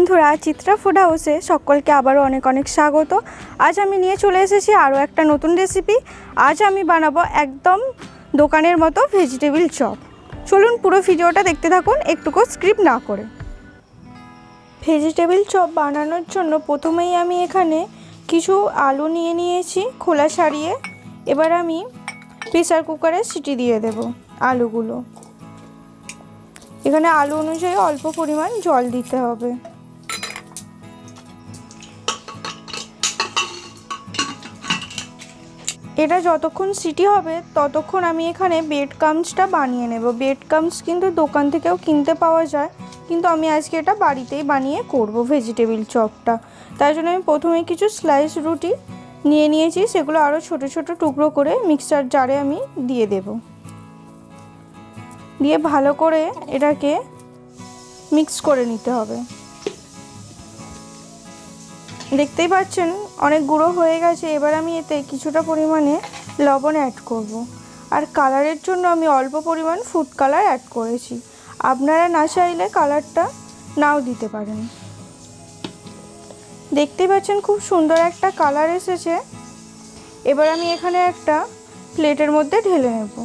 বন্ধুরা, চিত্রা ফুড হাউসে সকলকে আবারও অনেক অনেক স্বাগত। আজ আমি নিয়ে চলে এসেছি আরও একটা নতুন রেসিপি। আজ আমি বানাবো একদম দোকানের মতো ভেজিটেবিল চপ। চলুন পুরো ভিডিওটা দেখতে থাকুন, একটুকু স্কিপ না করে। ভেজিটেবিল চপ বানানোর জন্য প্রথমেই আমি এখানে কিছু আলু নিয়ে নিয়েছি খোলা ছাড়িয়ে। এবার আমি প্রেসার কুকারে সিটি দিয়ে দেব আলুগুলো। এখানে আলু অনুযায়ী অল্প পরিমাণ জল দিতে হবে। এটা যতক্ষণ সিটি হবে ততক্ষণ আমি এখানে ব্রেড ক্রাম্বসটা বানিয়ে নেব। ব্রেড ক্রাম্বস কিন্তু দোকান থেকেও কিনতে পাওয়া যায়, কিন্তু আমি আজকে এটা বাড়িতেই বানিয়ে করব ভেজিটেবিল চপটা। তাই জন্য আমি প্রথমে কিছু স্লাইস রুটি নিয়ে নিয়েছি, সেগুলো আরও ছোট ছোট টুকরো করে মিক্সার জারে আমি দিয়ে দেব। দিয়ে ভালো করে এটাকে মিক্স করে নিতে হবে। দেখতেই পাচ্ছেন অনেক গুঁড়ো হয়ে গেছে। এবার আমি এতে কিছুটা পরিমাণে লবণ অ্যাড করব। আর কালারের জন্য আমি অল্প পরিমাণ ফুড কালার অ্যাড করেছি। আপনারা না চাইলে কালারটা নাও দিতে পারেন। দেখতেই পাচ্ছেন খুব সুন্দর একটা কালার এসেছে। এবার আমি এখানে একটা প্লেটের মধ্যে ঢেলে নেব।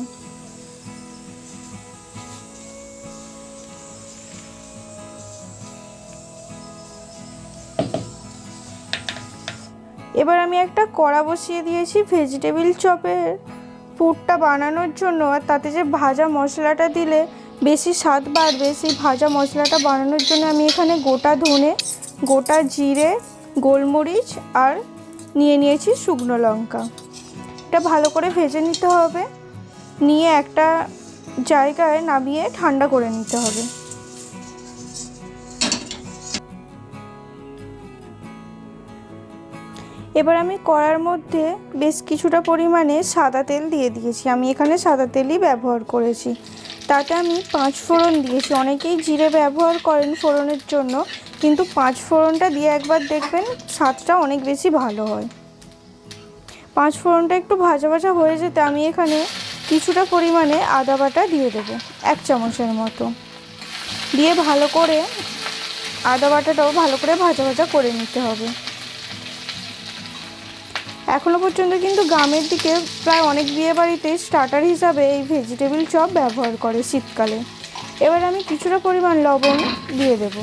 এবার আমি একটা কড়া বসিয়ে দিয়েছি ভেজিটেবিল চপের পুরটা বানানোর জন্য। আর তাতে যে ভাজা মশলাটা দিলে বেশি স্বাদ বাড়বে, সেই ভাজা মশলাটা বানানোর জন্য আমি এখানে গোটা ধনে, গোটা জিরে, গোলমরিচ আর নিয়ে নিয়েছি শুকনো লঙ্কা। এটা ভালো করে ভেজে নিতে হবে। নিয়ে একটা জায়গায় নামিয়ে ঠান্ডা করে নিতে হবে। এবার আমি কড়ার মধ্যে বেশ কিছুটা পরিমাণে সাদা তেল দিয়ে দিয়েছি। আমি এখানে সাদা তেলই ব্যবহার করেছি। তাতে আমি 5 ফোড়ন দিয়েছি। অনেকেই জিরে ব্যবহার করেন ফোড়নের জন্য, কিন্তু 5 ফোড়নটা দিয়ে একবার দেখবেন স্বাদটা অনেক বেশি ভালো হয়। 5 ফোড়নটা একটু ভাজা ভাজা হয়ে যেতে আমি এখানে কিছুটা পরিমাণে আদা বাটা দিয়ে দেবো, 1 চামচের মতো। দিয়ে ভালো করে আদা বাটাটাও ভালো করে ভাজা ভাজা করে নিতে হবে। এখনও পর্যন্ত কিন্তু গ্রামের দিকে প্রায় অনেক বিয়েবাড়িতে স্টার্টার হিসাবে এই ভেজিটেবিল চপ ব্যবহার করে শীতকালে। এবার আমি কিছুটা পরিমাণ লবণ দিয়ে দেব।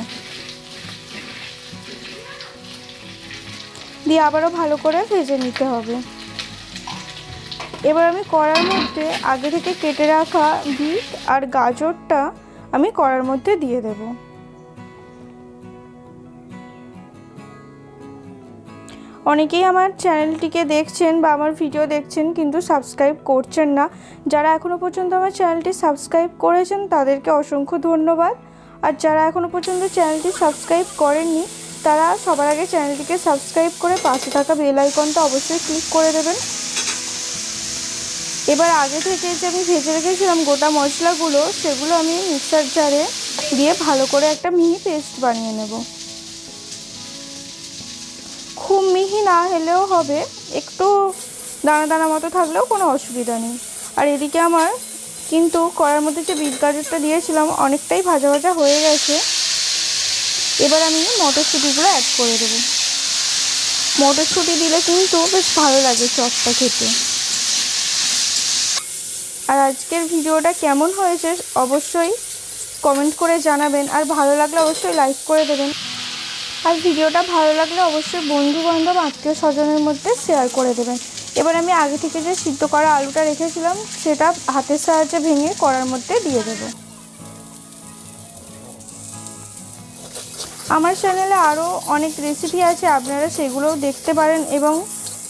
দিয়ে আবারও ভালো করে ভেজে নিতে হবে। এবার আমি কড়ার মধ্যে আগে থেকে কেটে রাখা বিট আর গাজরটা আমি কড়ার মধ্যে দিয়ে দেব। অনেকেই আমার চ্যানেলটিকে দেখছেন বা আমার ভিডিও দেখছেন, কিন্তু সাবস্ক্রাইব করছেন না। যারা এখনও পর্যন্ত আমার চ্যানেলটি সাবস্ক্রাইব করেছেন তাদেরকে অসংখ্য ধন্যবাদ। আর যারা এখনও পর্যন্ত চ্যানেলটি সাবস্ক্রাইব করেননি তারা সবার আগে চ্যানেলটিকে সাবস্ক্রাইব করে পাশে থাকা বেল আইকনটা অবশ্যই ক্লিক করে দেবেন। এবার আগে থেকে যে আমি ভেজে রেখেছিলাম গোটা মশলাগুলো, সেগুলো আমি মিক্সার জারে দিয়ে ভালো করে একটা মিহি পেস্ট বানিয়ে নেব। খুব মিহি না হলেও হবে, একটু দানা দানা মতো থাকলেও কোনো অসুবিধা নেই। আর এদিকে আমার কিন্তু কড়ার মধ্যে যে বিট গাজরটা দিয়েছিলাম অনেকটাই ভাজা ভাজা হয়ে গেছে। এবার আমি মটরশুঁটিগুলো অ্যাড করে দেবো। মটরশুঁটি দিলে কিন্তু বেশ ভালো লাগে চপটা খেতে। আর আজকের ভিডিওটা কেমন হয়েছে অবশ্যই কমেন্ট করে জানাবেন। আর ভালো লাগলে অবশ্যই লাইক করে দেবেন। আর ভিডিওটা ভালো লাগলে অবশ্যই বন্ধু বান্ধব আত্মীয় স্বজনের মধ্যে শেয়ার করে দেবেন। এবার আমি আগে থেকে যে সিদ্ধ করা আলুটা রেখেছিলাম সেটা হাতের সাহায্যে ভেঙে কড়ার মধ্যে দিয়ে দেব। আমার চ্যানেলে আরও অনেক রেসিপি আছে, আপনারা সেগুলোও দেখতে পারেন এবং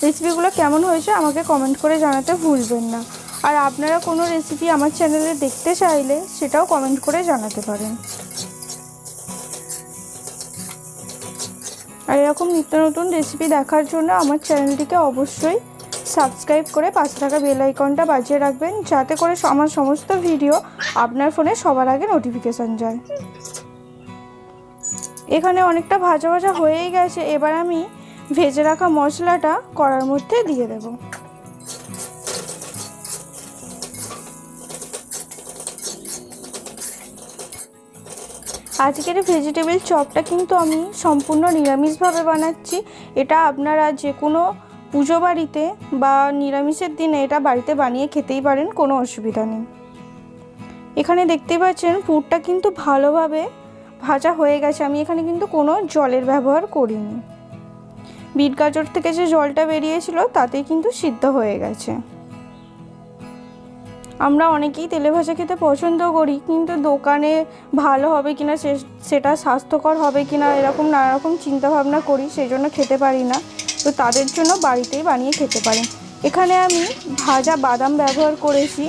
রেসিপিগুলো কেমন হয়েছে আমাকে কমেন্ট করে জানাতে ভুলবেন না। আর আপনারা কোনো রেসিপি আমার চ্যানেলে দেখতে চাইলে সেটাও কমেন্ট করে জানাতে পারেন। আর এরকম নিত্য নতুন রেসিপি দেখার জন্য আমার চ্যানেলটিকে অবশ্যই সাবস্ক্রাইব করে পাশে থাকা বেল আইকনটা বাজিয়ে রাখবেন, যাতে করে আমার সমস্ত ভিডিও আপনার ফোনে সবার আগে নোটিফিকেশান যায়। এখানে অনেকটা ভাজা ভাজা হয়েই গেছে। এবার আমি ভেজে রাখা মশলাটা কড়ার মধ্যে দিয়ে দেব। আজকের ভেজিটেবল চপটা কিন্তু আমি সম্পূর্ণ নিরামিষভাবে বানাচ্ছি। এটা আপনারা যে কোনো পুজো বাড়িতে বা নিরামিষের দিনে এটা বাড়িতে বানিয়ে খেতেই পারেন, কোনো অসুবিধা নেই। এখানে দেখতেই পাচ্ছেন পুরটা কিন্তু ভালোভাবে ভাজা হয়ে গেছে। আমি এখানে কিন্তু কোনো জলের ব্যবহার করিনি। বিট গাজর থেকে যে জলটা বেরিয়েছিল তাতেই কিন্তু সিদ্ধ হয়ে গেছে। আমরা অনেকেই তেলে ভাজা খেতে পছন্দ করি, কিন্তু দোকানে ভালো হবে কিনা সেটা স্বাস্থ্যকর হবে কিনা এরকম নানা রকম চিন্তাভাবনা করি, সেই জন্য খেতে পারি না। তো তাদের জন্য বাড়িতেই বানিয়ে খেতে পারেন। এখানে আমি ভাজা বাদাম ব্যবহার করেছি।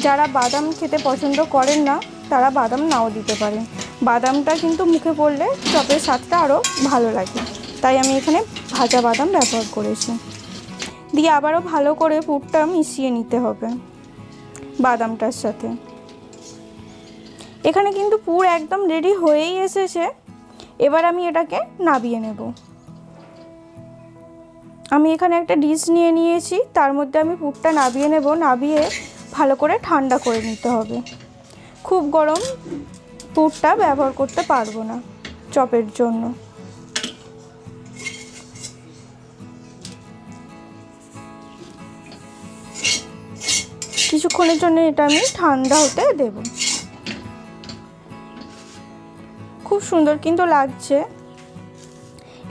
যারা বাদাম খেতে পছন্দ করেন না তারা বাদাম নাও দিতে পারেন। বাদামটা কিন্তু মুখে পড়লে চপের স্বাদটা আরও ভালো লাগে, তাই আমি এখানে ভাজা বাদাম ব্যবহার করেছি। দিয়ে আবারও ভালো করে পুরটা মিশিয়ে নিতে হবে বাদামটার সাথে। এখানে কিন্তু পুর একদম রেডি হয়েই এসেছে। এবার আমি এটাকে নাবিয়ে নেব। আমি এখানে একটা ডিশ নিয়ে নিয়েছি, তার মধ্যে আমি পুরটা নাবিয়ে নেব। নাবিয়ে ভালো করে ঠান্ডা করে নিতে হবে। খুব গরম পুরটা ব্যবহার করতে পারবো না চপের জন্য। কিছুক্ষণের জন্য এটা আমি ঠান্ডা হতে দেব। খুব সুন্দর কিন্তু লাগছে।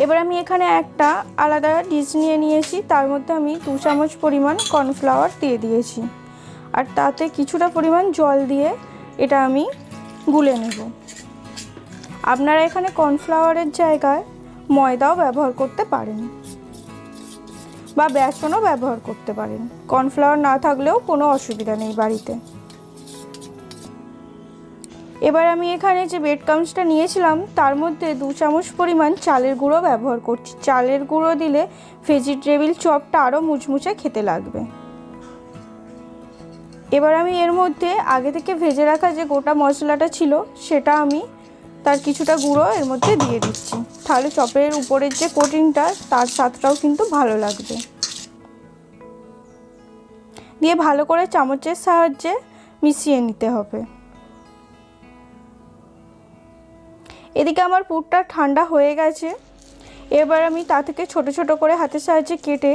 এবার আমি এখানে একটা আলাদা ডিশ নিয়ে নিয়েছি, তার মধ্যে আমি 2 চামচ পরিমাণ কর্নফ্লাওয়ার দিয়ে দিয়েছি, আর তাতে কিছুটা পরিমাণ জল দিয়ে এটা আমি গুলে নেব। আপনারা এখানে কর্নফ্লাওয়ারের জায়গায় ময়দাও ব্যবহার করতে পারেন বা বেসনও ব্যবহার করতে পারেন। কর্নফ্লাওয়ার না থাকলেও কোনো অসুবিধা নেই বাড়িতে। এবার আমি এখানে যে ব্রেড ক্রাম্বসটা নিয়েছিলাম তার মধ্যে 2 চামচ পরিমাণ চালের গুঁড়ো ব্যবহার করছি। চালের গুঁড়ো দিলে ভেজিটেবল চপটা আরও মুচমুচে খেতে লাগবে। এবার আমি এর মধ্যে আগে থেকে ভেজে রাখা যে গোটা মশলাটা ছিল সেটা আমি তার কিছুটা গুঁড়ো এর মধ্যে দিয়ে দিচ্ছি। তাহলে চপের উপরের যে কোটিংটা তার স্বাদটাও কিন্তু ভালো লাগবে। দিয়ে ভালো করে চামচের সাহায্যে মিশিয়ে নিতে হবে। এদিকে আমার পুরটা ঠান্ডা হয়ে গেছে। এবার আমি তা থেকে ছোট ছোট করে হাতের সাহায্যে কেটে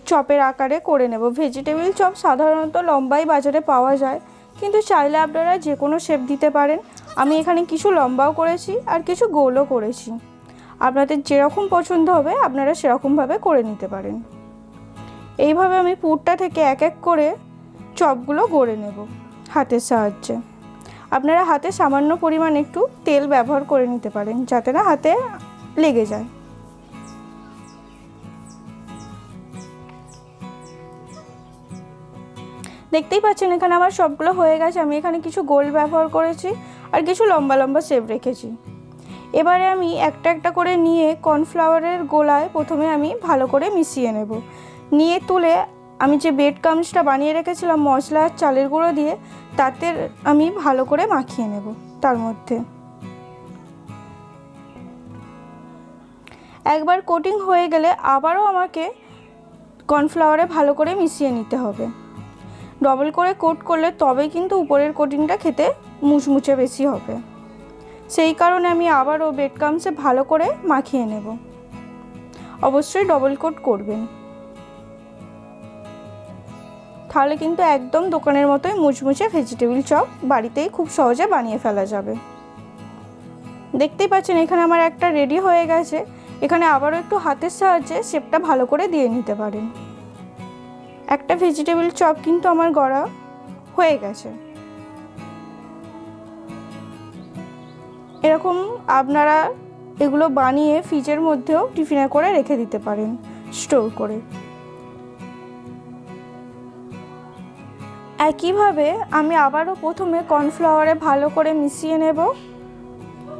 চপের আকারে করে নেব। ভেজিটেবল চপ সাধারণত লম্বাই বাজারে পাওয়া যায়, কিন্তু চাইলে আপনারা যে কোনো শেপ দিতে পারেন। আমি এখানে কিছু লম্বাও করেছি আর কিছু গোলও করেছি। আপনাদের যেরকম পছন্দ হবে আপনারা সেরকমভাবে করে নিতে পারেন। এইভাবে আমি পুরটা থেকে এক এক করে চপগুলো গড়ে নেব হাতের সাহায্যে। আপনারা হাতে সামান্য পরিমাণ একটু তেল ব্যবহার করে নিতে পারেন, যাতে না হাতে লেগে যায়। দেখতেই পাচ্ছেন এখানে আমার সবগুলো হয়ে গেছে। আমি এখানে কিছু গোল ব্যবহার করেছি আর কিছু লম্বা লম্বা শেপ রেখেছি। এবারে আমি একটা একটা করে নিয়ে কর্নফ্লাওয়ারের গোলায় প্রথমে আমি ভালো করে মিশিয়ে নেব। নিয়ে তুলে আমি যে ব্রেড ক্রাম্বসটা বানিয়ে রেখেছিলাম মশলা আর চালের গুঁড়ো দিয়ে, তাতে আমি ভালো করে মাখিয়ে নেব। তার মধ্যে একবার কোটিং হয়ে গেলে আবারও আমাকে কর্নফ্লাওয়ারে ভালো করে মিশিয়ে নিতে হবে। ডবল করে কোট করলে তবে কিন্তু উপরের কোটিংটা খেতে মুচমুচে বেশি হবে। সেই কারণে আমি আবারও ব্রেড ক্রাম্বসে ভালো করে মাখিয়ে নেব। অবশ্যই ডবল কোট করবেন, তাহলে কিন্তু একদম দোকানের মতোই মুচমুচে ভেজিটেবল চপ বাড়িতেই খুব সহজে বানিয়ে ফেলা যাবে। দেখতেই পাচ্ছেন এখানে আমার একটা রেডি হয়ে গেছে। এখানে আবারও একটু হাতের সাহায্যে শেপটা ভালো করে দিয়ে নিতে পারেন। একটা ভেজিটেবল চপ কিন্তু আমার গড়া হয়ে গেছে। এরকম আপনারা এগুলো বানিয়ে ফ্রিজের মধ্যেও টিফিনে করে রেখে দিতে পারেন স্টোর করে। একইভাবে আমি আবারও প্রথমে কর্নফ্লাওয়ারে ভালো করে মিশিয়ে নেব।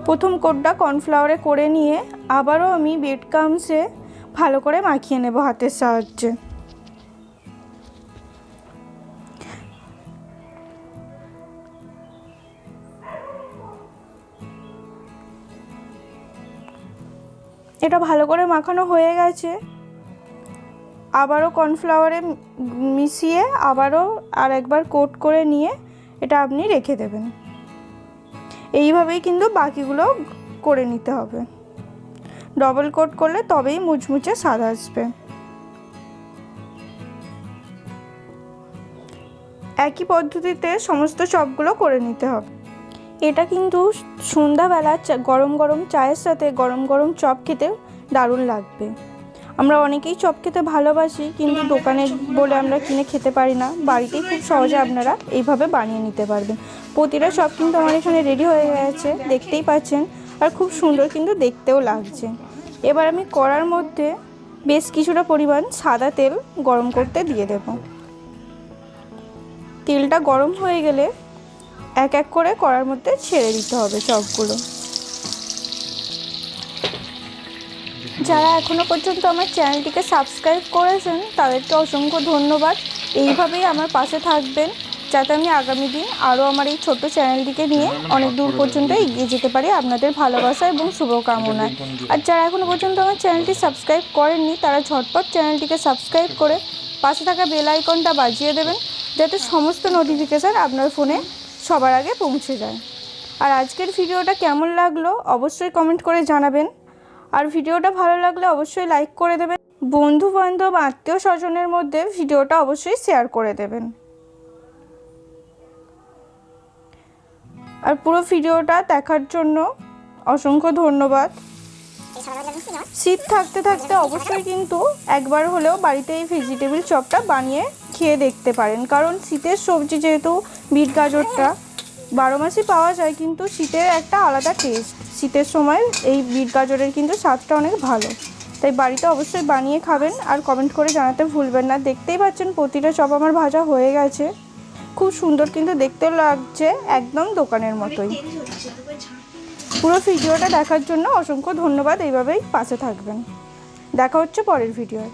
প্রথম কোটটা কর্নফ্লাওয়ারে করে নিয়ে আবারও আমি ব্রেড ক্রাম্বসে ভালো করে মাখিয়ে নেব হাতের সাহায্যে। এটা ভালো করে মাখানো হয়ে গেছে। আবারও কর্নফ্লাওয়ারে মিশিয়ে আবারও আর একবার কোট করে নিয়ে এটা আপনি রেখে দেবেন। এইভাবেই কিন্তু বাকিগুলো করে নিতে হবে। ডবল কোট করলে তবেই মুচমুচে স্বাদ আসবে। একই পদ্ধতিতে সমস্ত চপগুলো করে নিতে হবে। এটা কিন্তু সন্ধ্যাবেলা গরম গরম চায়ের সাথে গরম গরম চপ খেতে দারুণ লাগবে। আমরা অনেকেই চপ খেতে ভালোবাসি, কিন্তু দোকানে বলে আমরা কিনে খেতে পারি না। বাড়িতেই খুব সহজে আপনারা এইভাবে বানিয়ে নিতে পারবেন। প্রতিটা চপ কিন্তু আমার এখানে রেডি হয়ে গেছে, দেখতেই পাচ্ছেন, আর খুব সুন্দর কিন্তু দেখতেও লাগছে। এবার আমি কড়ার মধ্যে বেশ কিছুটা পরিমাণ সাদা তেল গরম করতে দিয়ে দেব। তেলটা গরম হয়ে গেলে এক এক করে কড়ার মধ্যে ছেড়ে দিতে হবে চপগুলো। যারা এখনও পর্যন্ত আমার চ্যানেলটিকে সাবস্ক্রাইব করেছেন তাদেরকে অসংখ্য ধন্যবাদ। এইভাবেই আমার পাশে থাকবেন, যাতে আমি আগামী দিন আরও আমার এই ছোট্ট চ্যানেলটিকে নিয়ে অনেক দূর পর্যন্ত এগিয়ে যেতে পারি আপনাদের ভালোবাসা এবং শুভকামনায়। আর যারা এখনও পর্যন্ত আমার চ্যানেলটি সাবস্ক্রাইব করেননি তারা ঝটপট চ্যানেলটিকে সাবস্ক্রাইব করে পাশে থাকা বেল আইকনটা বাজিয়ে দেবেন, যাতে সমস্ত নোটিফিকেশান আপনার ফোনে সবার আগে পৌঁছে যায়। আর আজকের ভিডিওটা কেমন লাগলো অবশ্যই কমেন্ট করে জানাবেন। আর ভিডিওটা ভালো লাগলে অবশ্যই লাইক করে দেবেন। বন্ধু বান্ধব আত্মীয় স্বজনের মধ্যে ভিডিওটা অবশ্যই শেয়ার করে দেবেন। আর পুরো ভিডিওটা দেখার জন্য অসংখ্য ধন্যবাদ। শীত থাকতে থাকতে অবশ্যই কিন্তু একবার হলেও বাড়িতে এই ভেজিটেবিল চপটা বানিয়ে খেয়ে দেখতে পারেন, কারণ শীতের সবজি যেহেতু বিট গাজরটা 12 মাসই পাওয়া যায়, কিন্তু শীতের একটা আলাদা টেস্ট। শীতের সময় এই বিট গাজরের কিন্তু স্বাদটা অনেক ভালো, তাই বাড়িতে অবশ্যই বানিয়ে খাবেন। আর কমেন্ট করে জানাতে ভুলবেন না। দেখতেই পাচ্ছেন প্রতিটা চপ আমার ভাজা হয়ে গেছে, খুব সুন্দর কিন্তু দেখতেও লাগছে, একদম দোকানের মতোই। পুরো ভিডিওটা দেখার জন্য অসংখ্য ধন্যবাদ। এইভাবেই পাশে থাকবেন। দেখা হচ্ছে পরের ভিডিওয়।